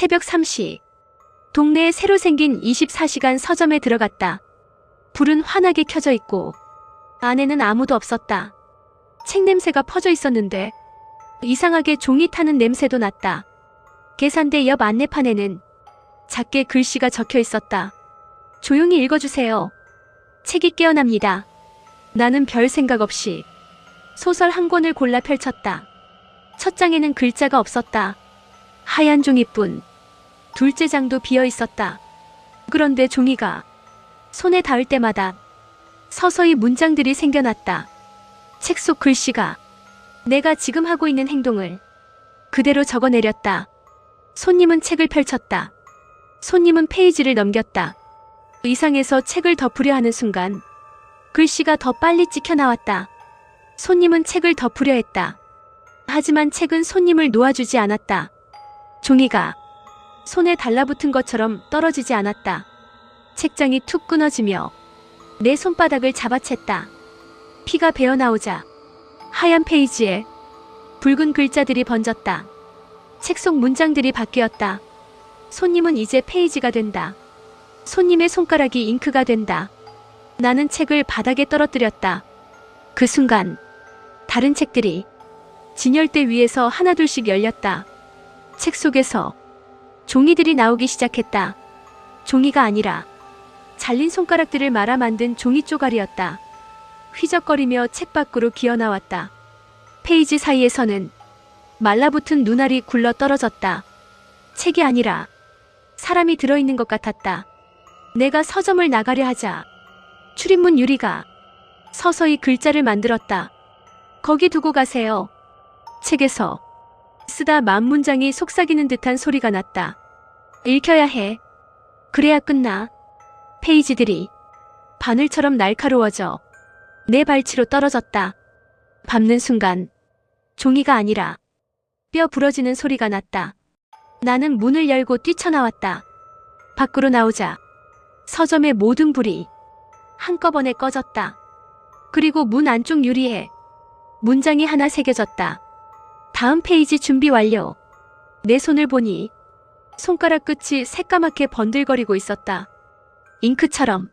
새벽 3시. 동네에 새로 생긴 24시간 서점에 들어갔다. 불은 환하게 켜져 있고 안에는 아무도 없었다. 책 냄새가 퍼져 있었는데 이상하게 종이 타는 냄새도 났다. 계산대 옆 안내판에는 작게 글씨가 적혀 있었다. 조용히 읽어주세요. 책이 깨어납니다. 나는 별 생각 없이 소설 한 권을 골라 펼쳤다. 첫 장에는 글자가 없었다. 하얀 종이뿐. 둘째 장도 비어 있었다. 그런데 종이가 손에 닿을 때마다 서서히 문장들이 생겨났다. 책 속 글씨가 내가 지금 하고 있는 행동을 그대로 적어내렸다. 손님은 책을 펼쳤다. 손님은 페이지를 넘겼다. 의상에서 책을 덮으려 하는 순간 글씨가 더 빨리 찍혀 나왔다. 손님은 책을 덮으려 했다. 하지만 책은 손님을 놓아주지 않았다. 종이가 손에 달라붙은 것처럼 떨어지지 않았다. 책장이 툭 끊어지며 내 손바닥을 잡아챘다. 피가 배어나오자 하얀 페이지에 붉은 글자들이 번졌다. 책 속 문장들이 바뀌었다. 손님은 이제 페이지가 된다. 손님의 손가락이 잉크가 된다. 나는 책을 바닥에 떨어뜨렸다. 그 순간 다른 책들이 진열대 위에서 하나둘씩 열렸다. 책 속에서 종이들이 나오기 시작했다. 종이가 아니라 잘린 손가락들을 말아 만든 종이 쪼가리였다. 휘적거리며 책 밖으로 기어나왔다. 페이지 사이에서는 말라붙은 눈알이 굴러 떨어졌다. 책이 아니라 사람이 들어있는 것 같았다. 내가 서점을 나가려 하자 출입문 유리가 서서히 글자를 만들었다. 거기 두고 가세요. 책에서 쓰다 만문장이 속삭이는 듯한 소리가 났다. 읽혀야 해. 그래야 끝나. 페이지들이 바늘처럼 날카로워져 내 발치로 떨어졌다. 밟는 순간 종이가 아니라 뼈 부러지는 소리가 났다. 나는 문을 열고 뛰쳐나왔다. 밖으로 나오자 서점의 모든 불이 한꺼번에 꺼졌다. 그리고 문 안쪽 유리에 문장이 하나 새겨졌다. 다음 페이지 준비 완료. 내 손을 보니 손가락 끝이 새까맣게 번들거리고 있었다. 잉크처럼.